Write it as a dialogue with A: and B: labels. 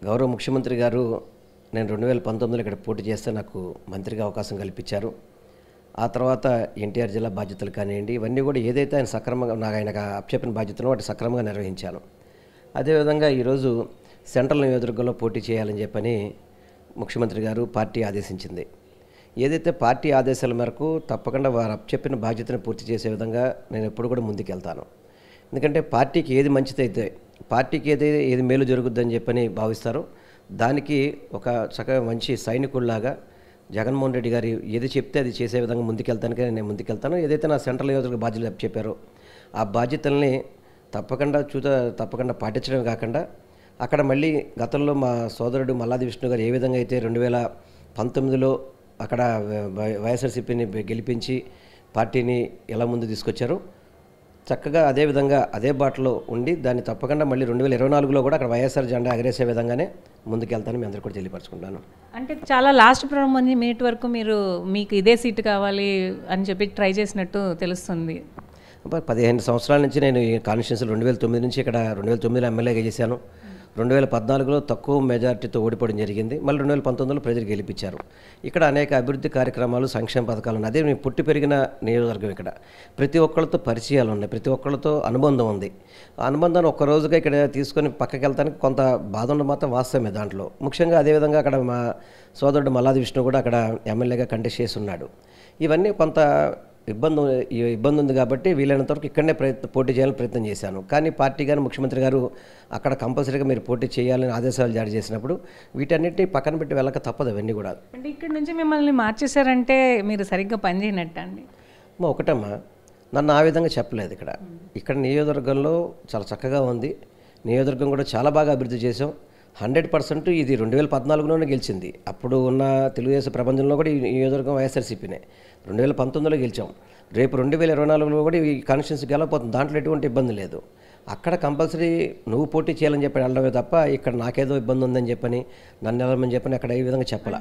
A: గౌరవ ముఖ్యమంత్రి గారు నేను 2019లో ఇక్కడ పోటీ చేస్తే నాకు మంత్రిగా అవకాశం కల్పించారు. ఆ తర్వాత ఎన్టీఆర్ జిల్లా బాధ్యతలు కానివ్వండి, ఇవన్నీ కూడా ఏదైతే ఆయన సక్రమంగా ఆయనకు అప్పచెప్పిన బాధ్యతను వాటి సక్రమంగా నిర్వహించాను. అదేవిధంగా ఈరోజు సెంట్రల్ నియోజకవర్గంలో పోటీ చేయాలని చెప్పని ముఖ్యమంత్రి గారు పార్టీ ఆదేశించింది. ఏదైతే పార్టీ ఆదేశాల మేరకు తప్పకుండా వారు అప్పచెప్పిన బాధ్యతను పూర్తి చేసే విధంగా నేను ఎప్పుడు కూడా ముందుకెళ్తాను. ఎందుకంటే పార్టీకి ఏది మంచిదైతే, పార్టీకి ఏది మేలు జరుగుద్దని చెప్పని భావిస్తారో దానికి ఒక చక్కగా మంచి సైనికుల్లాగా జగన్మోహన్ రెడ్డి గారు ఏది చెప్తే అది చేసే విధంగా ముందుకెళ్తానికి నేను ముందుకెళ్తాను. ఏదైతే నా సెంట్రల్ నియోజకవర్గ బాధ్యతలు చెప్పారో ఆ బాధ్యతల్ని తప్పకుండా పాటించడమే కాకుండా అక్కడ మళ్ళీ గతంలో మా సోదరుడు మల్లాది విష్ణు గారు ఏ విధంగా అయితే 2019లో అక్కడ వైఎస్ఆర్సీపీని గెలిపించి పార్టీని ఎలా ముందు తీసుకొచ్చారో చక్కగా అదేవిధంగా అదే బాటలో ఉండి దాన్ని తప్పకుండా మళ్ళీ 2024లో కూడా అక్కడ వైఎస్ఆర్ జెండా ఎగరేసే విధంగానే ముందుకెళ్తాను. మీ అందరూ కూడా తెలియపరచుకుంటాను.
B: అంటే చాలా లాస్ట్ మినిట్ వరకు మీకు ఇదే సీటు కావాలి అని చెప్పి ట్రై చేసినట్టు తెలుస్తుంది.
A: 15 సంవత్సరాల నుంచి నేను ఈ కాన్స్టిట్యున్సీ 2009 నుంచి ఇక్కడ 2009లో ఎమ్మెల్యేగా చేశాను. 2014లో తక్కువ మెజార్టీతో ఓడిపోవడం జరిగింది. మళ్ళీ 2019లో ప్రజలు గెలిపించారు. ఇక్కడ అనేక అభివృద్ధి కార్యక్రమాలు, సంక్షేమ పథకాలు ఉన్నాయి. అదే మేము పుట్టి పెరిగిన నియోజకవర్గం. ఇక్కడ ప్రతి ఒక్కళ్ళతో పరిచయాలు ఉన్నాయి, ప్రతి ఒక్కళ్ళతో అనుబంధం ఉంది. ఆ అనుబంధాన్ని ఒక్క రోజుగా ఇక్కడ తీసుకొని పక్కకి వెళ్తానికి కొంత బాధ ఉండడం మాత్రం వాస్తవమే. దాంట్లో ముఖ్యంగా అదేవిధంగా అక్కడ మా సోదరుడు మల్లాది విష్ణు కూడా అక్కడ ఎమ్మెల్యేగా కంటెస్ట్ చేసి ఉన్నాడు. ఇవన్నీ కొంత ఇబ్బంది ఉంది కాబట్టి వీలైనంత వరకు ఇక్కడనే పోటీ చేయాలని ప్రయత్నం చేశాను. కానీ పార్టీ గారు, ముఖ్యమంత్రి గారు అక్కడ కంపల్సరీగా మీరు పోటీ చేయాలని ఆదేశాలు జారీ చేసినప్పుడు వీటన్నిటిని పక్కన పెట్టి వెళ్ళక తప్పదు. అవన్నీ కూడా
B: అంటే ఇక్కడ నుంచి మిమ్మల్ని మార్చేశారంటే మీరు సరిగ్గా పనిచేయనట్టు అండి.
A: ఒకటమ్మా, నన్ను ఆ విధంగా చెప్పలేదు. ఇక్కడ నియోజకవర్గంలో చాలా చక్కగా ఉంది. నియోజకవర్గం కూడా చాలా బాగా అభివృద్ధి చేసాం. 100% ఇది 2014లోనే గెలిచింది. అప్పుడు ఉన్న తెలుగుదేశం ప్రపంచంలో కూడా ఈ నియోజకవర్గం వైఎస్ఆర్సీపీనే. 2019లో గెలిచాం. రేపు 2024లో కూడా ఈ కాన్స్టిట్యున్సీ గెలవబోతుంది. దాంట్లో ఎటువంటి ఇబ్బంది లేదు. అక్కడ కంపల్సరీ నువ్వు పోటీ చేయాలని చెప్పి వెళ్ళడమే తప్ప ఇక్కడ నాకేదో ఇబ్బంది ఉందని చెప్పని నన్ను వెళ్ళమని చెప్పని అక్కడ ఈ విధంగా చెప్పాలి.